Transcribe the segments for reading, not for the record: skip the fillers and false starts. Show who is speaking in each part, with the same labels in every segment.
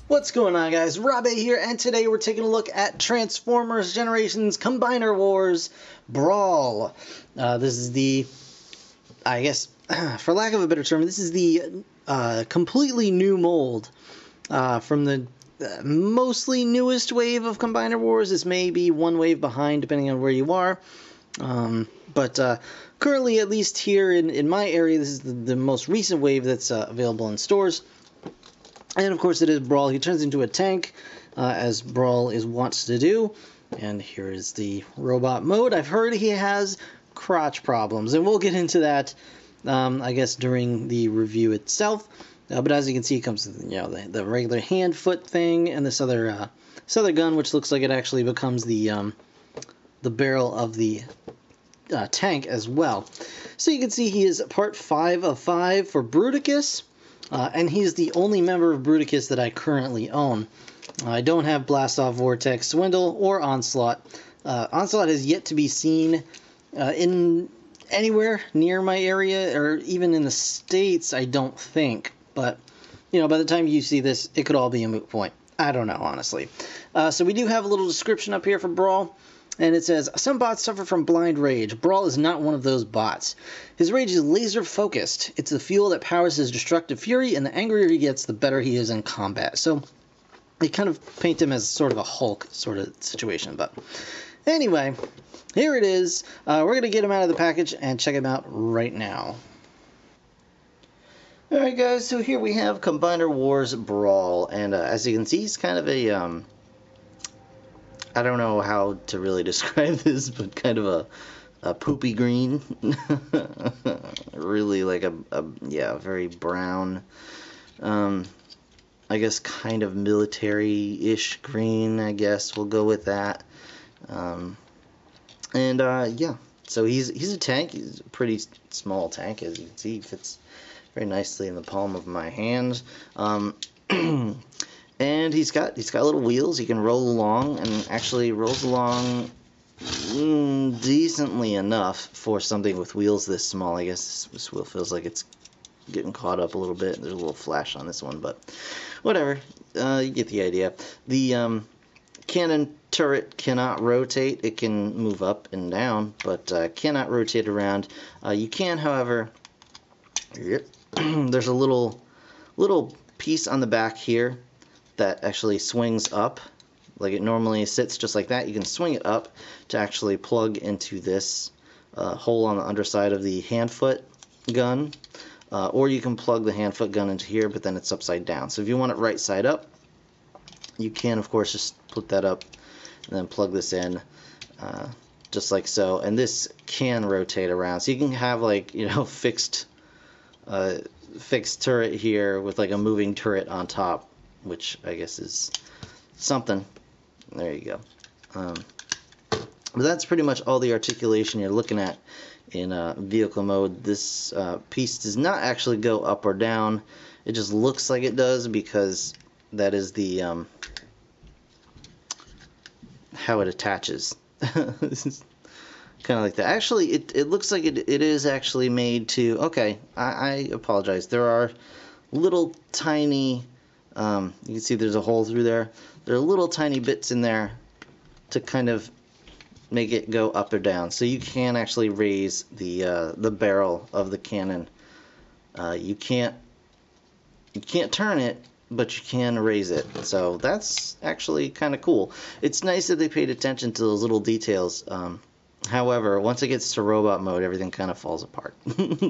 Speaker 1: What's going on, guys? Rob A here, and today we're taking a look at Transformers Generations Combiner Wars Brawl. This is the, I guess, for lack of a better term, this is the completely new mold from the mostly newest wave of Combiner Wars. This may be one wave behind, depending on where you are. But currently, at least here in my area, this is the most recent wave that's available in stores. And of course it is Brawl. He turns into a tank, as Brawl is wont to do. And here is the robot mode. I've heard he has crotch problems, and we'll get into that, I guess, during the review itself. But as you can see, it comes with, the regular hand-foot thing, and this other gun, which looks like it actually becomes the barrel of the tank as well. So you can see he is part 5 of 5 for Bruticus. And he's the only member of Bruticus that I currently own. I don't have Blastoff, Vortex, Swindle, or Onslaught. Onslaught has yet to be seen in anywhere near my area, or even in the States, I don't think. But, by the time you see this, it could all be a moot point. I don't know, honestly. So we do have a little description up here for Brawl. And it says, some bots suffer from blind rage. Brawl is not one of those bots. His rage is laser focused. It's the fuel that powers his destructive fury, and the angrier he gets, the better he is in combat. So they kind of paint him as sort of a Hulk sort of situation. But anyway, here it is. We're going to get him out of the package and check him out right now. Alright guys, so here we have Combiner Wars Brawl. And as you can see, he's kind of a... I don't know how to really describe this, but kind of a poopy green. Really like a very brown, I guess kind of military-ish green, I guess. We'll go with that. Yeah, so he's a tank. He's a pretty small tank, as you can see. He fits very nicely in the palm of my hand. And he's got little wheels. He can roll along, and actually rolls along decently enough for something with wheels this small. I guess this wheel feels like it's getting caught up a little bit. There's a little flash on this one, but whatever. You get the idea. The cannon turret cannot rotate. It can move up and down, but cannot rotate around. You can, however, there's a little piece on the back here that actually swings up like it normally sits, just like that. You can swing it up to actually plug into this hole on the underside of the hand-foot gun, or you can plug the hand-foot gun into here, but then it's upside down. So if you want it right side up, you can of course just put that up and then plug this in, just like so. And this can rotate around, so you can have, like, fixed turret here with like a moving turret on top, which I guess is something. There you go. But that's pretty much all the articulation you're looking at in vehicle mode. This piece does not actually go up or down. It just looks like it does because that is the how it attaches. This is kind of like that. Actually, it looks like it is actually made to... Okay, I apologize. There are little tiny... you can see there's a hole through there. There are little tiny bits in there to kind of make it go up or down. So you can actually raise the barrel of the cannon. You can't turn it, but you can raise it. So that's actually kind of cool. It's nice that they paid attention to those little details. However, once it gets to robot mode, everything kind of falls apart.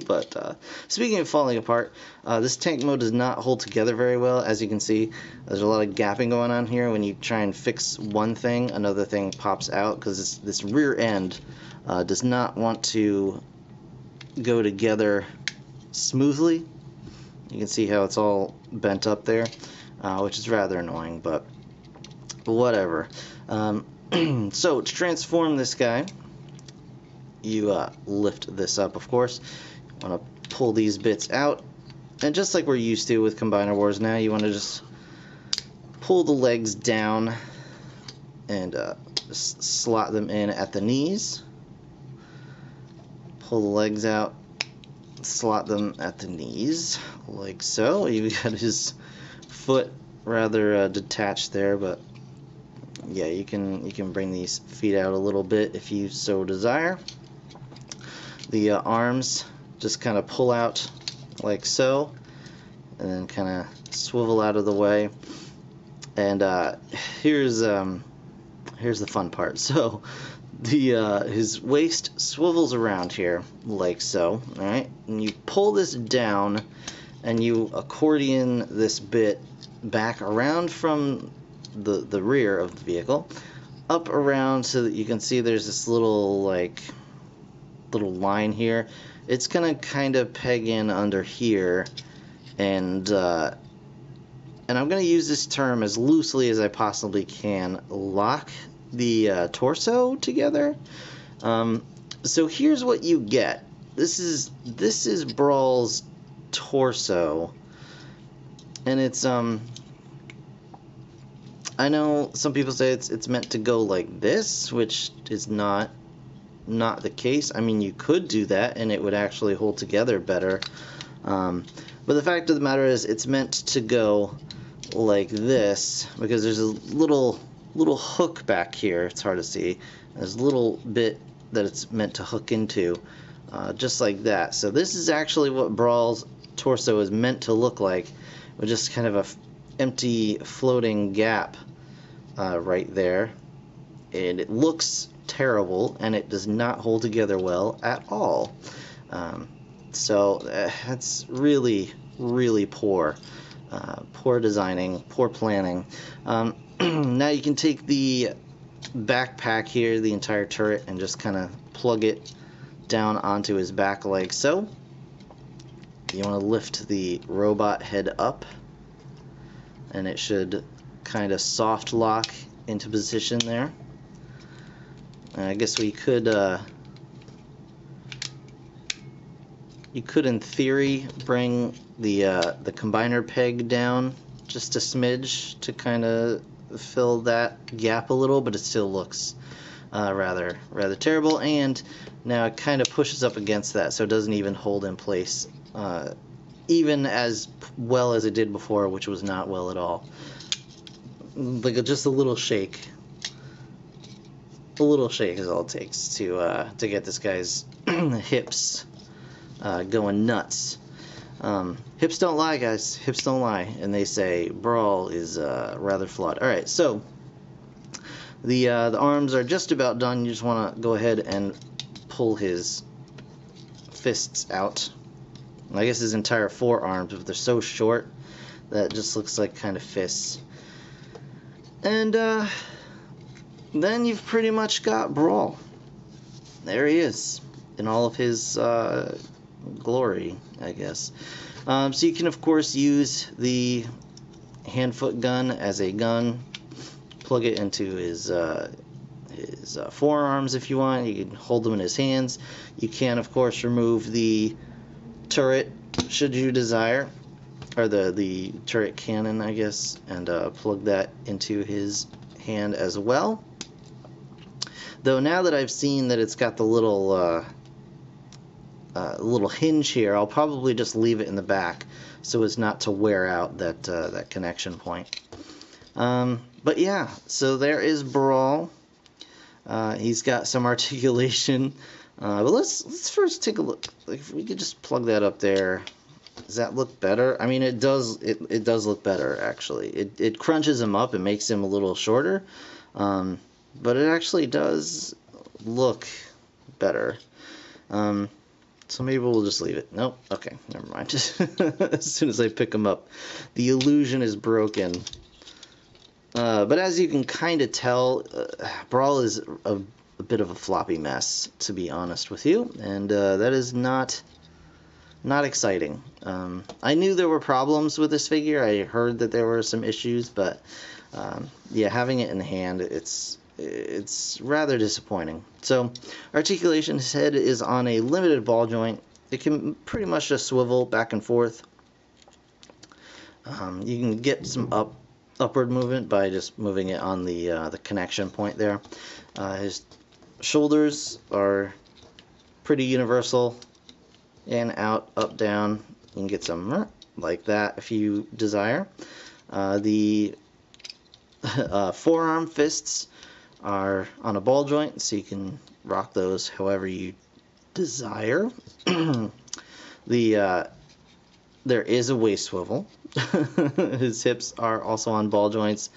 Speaker 1: But speaking of falling apart, this tank mode does not hold together very well. As you can see, there's a lot of gapping going on here. When you try and fix one thing, another thing pops out, because this rear end does not want to go together smoothly. You can see how it's all bent up there, which is rather annoying, but whatever. So to transform this guy, you lift this up, of course. You want to pull these bits out, and just like we're used to with Combiner Wars now, you want to just pull the legs down and slot them in at the knees. Pull the legs out, slot them at the knees, like so. You've got his foot rather detached there, but yeah, you can bring these feet out a little bit if you so desire. The arms just kind of pull out like so, and then kind of swivel out of the way. And here's the fun part. So his waist swivels around here like so, all right? And you pull this down, and you accordion this bit back around from the rear of the vehicle, up around so that you can see there's this little line here. It's gonna kind of peg in under here, and I'm going to use this term as loosely as I possibly can, lock the torso together. So here's what you get. This is Brawl's torso, and it's I know some people say it's meant to go like this, which is not the case. I mean, you could do that and it would actually hold together better. But the fact of the matter is, it's meant to go like this because there's a little hook back here. It's hard to see. There's a little bit that it's meant to hook into, just like that. So this is actually what Brawl's torso is meant to look like, with just kind of a empty floating gap right there. And it looks terrible, and it does not hold together well at all. So that's really poor. Poor designing, poor planning. Now you can take the backpack here, the entire turret, and just kind of plug it down onto his back like so. You want to lift the robot head up, and it should kind of soft lock into position there. I guess we could you could in theory bring the combiner peg down just a smidge to kind of fill that gap a little, but it still looks rather terrible. And now it kind of pushes up against that, so it doesn't even hold in place even as well as it did before, which was not well at all. Like just a little shake. A little shake is all it takes to get this guy's hips going nuts. Hips don't lie, guys. Hips don't lie, and they say Brawl is rather flawed. All right, so the arms are just about done. You just want to go ahead and pull his fists out. I guess his entire forearms, but they're so short that it just looks like kind of fists. And then you've pretty much got Brawl. There he is in all of his glory, I guess. So you can of course use the hand-foot gun as a gun. Plug it into his forearms if you want. You can hold them in his hands. You can of course remove the turret should you desire, or the turret cannon, I guess, and plug that into his hand as well. Though now that I've seen that it's got the little hinge here, I'll probably just leave it in the back so as not to wear out that connection point. But yeah, so there is Brawl. He's got some articulation. But let's first take a look. Like, if we could just plug that up there. Does that look better? I mean, it does. It does look better, actually. It crunches him up and makes him a little shorter. But it actually does look better. So maybe we'll just leave it. Nope. Okay, never mind. As soon as I pick him up, the illusion is broken. But as you can kind of tell, Brawl is a bit of a floppy mess, to be honest with you, and that is not exciting. I knew there were problems with this figure. I heard that there were some issues, but yeah, having it in hand, it's rather disappointing. So, articulation, his head is on a limited ball joint. It can pretty much just swivel back and forth. You can get some upward movement by just moving it on the connection point there. His shoulders are pretty universal. In, out, up, down. You can get some like that if you desire. The forearm fists are on a ball joint, so you can rock those however you desire. There is a waist swivel. His hips are also on ball joints.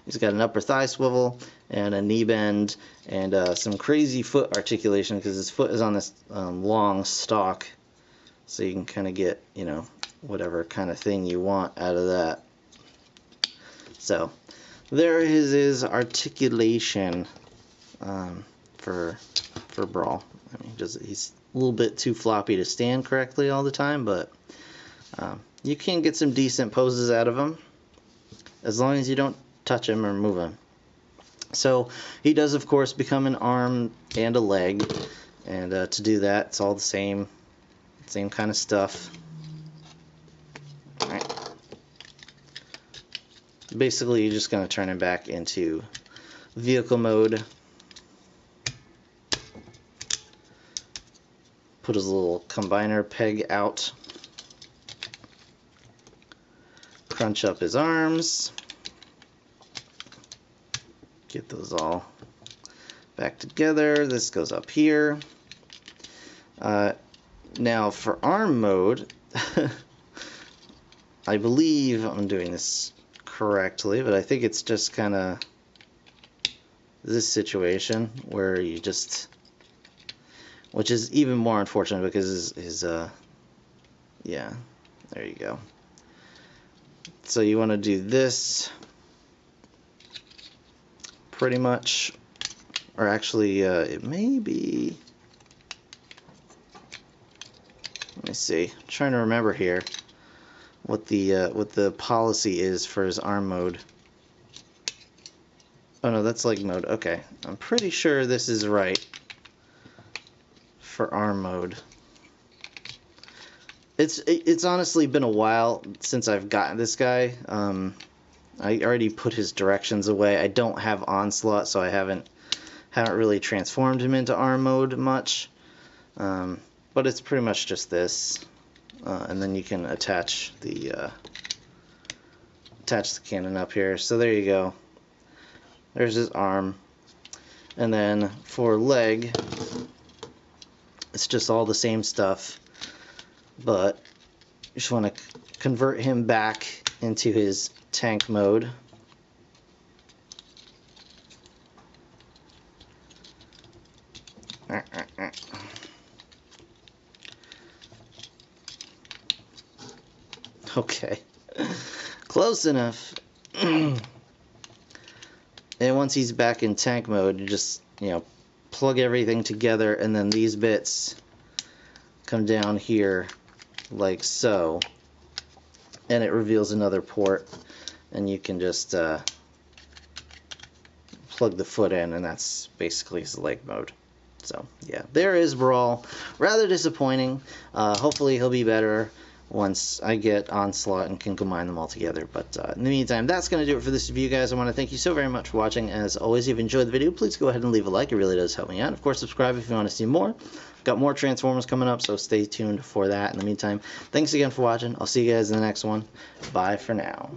Speaker 1: He's got an upper thigh swivel and a knee bend and some crazy foot articulation because his foot is on this long stalk, so you can kind of get, you know, whatever kind of thing you want out of that. So there is articulation for Brawl. I mean, he's a little bit too floppy to stand correctly all the time, but you can get some decent poses out of him as long as you don't touch him or move him. So he does, of course, become an arm and a leg, and to do that, it's all the same kind of stuff. All right. Basically, you're just going to turn him back into vehicle mode. Put his little combiner peg out. Crunch up his arms. Get those all back together. This goes up here. Now for arm mode, I believe I'm doing this correctly, but I think it's just kind of this situation where you just, which is even more unfortunate because yeah, there you go. So you want to do this pretty much, or actually it may be, let me see, I'm trying to remember here what the policy is for his arm mode. Oh no, that's leg mode. Okay, I'm pretty sure this is right for arm mode. It's honestly been a while since I've gotten this guy. I already put his directions away. I don't have Onslaught, so I haven't really transformed him into arm mode much. But it's pretty much just this, and then you can attach the cannon up here. So there you go. There's his arm, and then for leg, it's just all the same stuff. But you just want to convert him back into his tank mode. Okay, close enough. And once he's back in tank mode, you just, you know, plug everything together, and then these bits come down here like so, and it reveals another port, and you can just plug the foot in, and that's basically his leg mode. So yeah, there is Brawl. Rather disappointing. Hopefully he'll be better once I get Onslaught and can combine them all together. But in the meantime, that's going to do it for this review, guys. I want to thank you so very much for watching. As always, if you've enjoyed the video, please go ahead and leave a like. It really does help me out. Of course, subscribe if you want to see more. Got more Transformers coming up, so stay tuned for that. In the meantime, thanks again for watching. I'll see you guys in the next one. Bye for now.